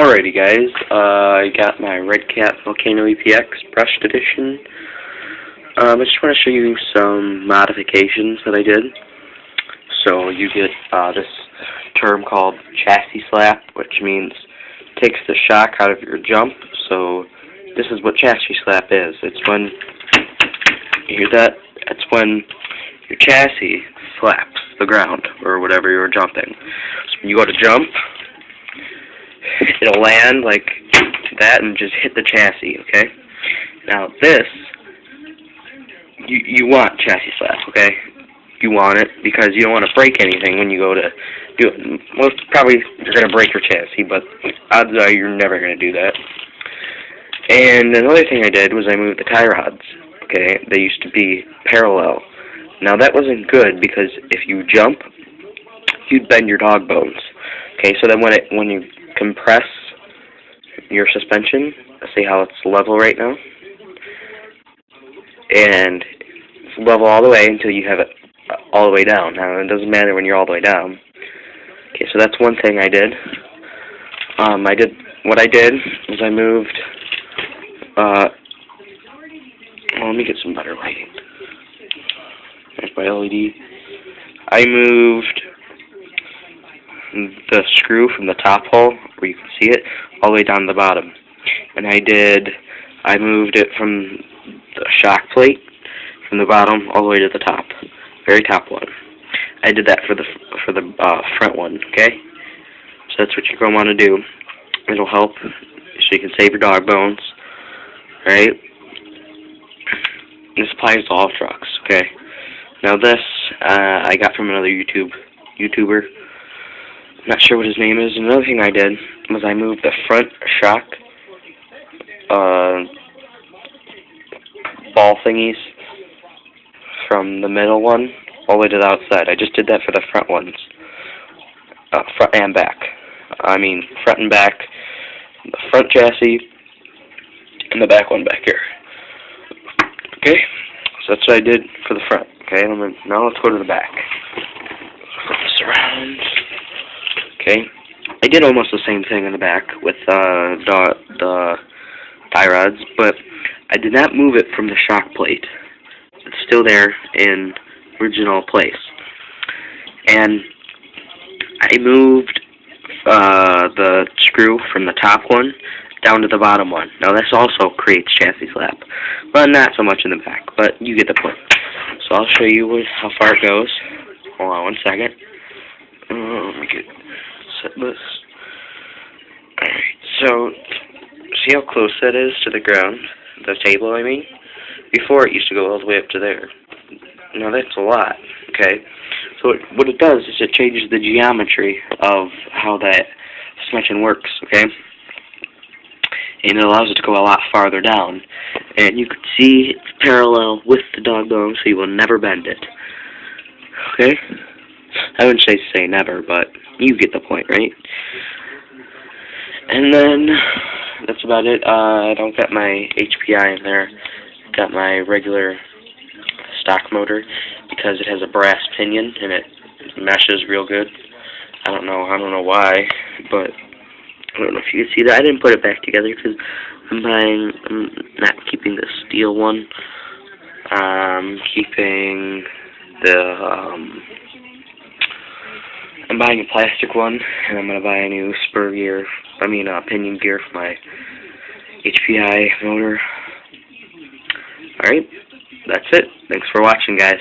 Alrighty guys, I got my redcat Volcano EPX brushed edition. I just want to show you some modifications that I did. So you get this term called chassis slap, which means takes the shock out of your jump. So this is what chassis slap is. It's when you hear that, it's when your chassis slaps the ground or whatever you're jumping. So when you go to jump, it'll land like that and just hit the chassis, okay? Now this, you want chassis slap, okay? You want it because you don't want to break anything when you go to do it. Most probably you're going to break your chassis, but odds are you're never going to do that. And another thing I did was I moved the tie rods, okay? They used to be parallel. Now that wasn't good because if you jump, you'd bend your dog bones. Okay, so then when you compress your suspension, see how it's level right now, and it's level all the way until you have it all the way down. Now it doesn't matter when you're all the way down. Okay, so that's one thing I did. What I did was I moved. Well, let me get some better lighting. There's my LED. I moved the screw from the top hole, where you can see it, all the way down to the bottom. And I moved it from the shock plate, from the bottom all the way to the top, very top one. I did that for the front one, okay? So that's what you're going to want to do. It'll help, so you can save your dog bones, right? This applies to all trucks, okay? Now this, I got from another YouTuber. I'm not sure what his name is. Another thing I did was I moved the front shock ball thingies from the middle one all the way to the outside. I just did that for the front ones, front and back. I mean front and back, the front chassis and the back one back here. Okay, so that's what I did for the front. Okay, now let's go to the back. Flip this around. Okay, I did almost the same thing in the back with the tie rods, but I did not move it from the shock plate. It's still there in original place. And I moved the screw from the top one down to the bottom one. Now this also creates chassis slap, but not so much in the back, but you get the point. So I'll show you how far it goes. Hold on one second. Let me get set this. Alright, so see how close that is to the ground? The table, I mean? Before it used to go all the way up to there. Now that's a lot, okay? So what it does is it changes the geometry of how that suspension works, okay? And it allows it to go a lot farther down. And you can see it's parallel with the dog bone, so you will never bend it. Okay? I wouldn't say never, but you get the point, right? And then that's about it. I don't got my HPI in there. Got my regular stock motor because it has a brass pinion and it meshes real good. I don't know why, but I don't know if you can see that. I didn't put it back together because I'm not keeping the steel one. I'm keeping I'm buying a plastic one, and I'm going to buy a new pinion gear for my HPI motor. Alright, that's it. Thanks for watching, guys.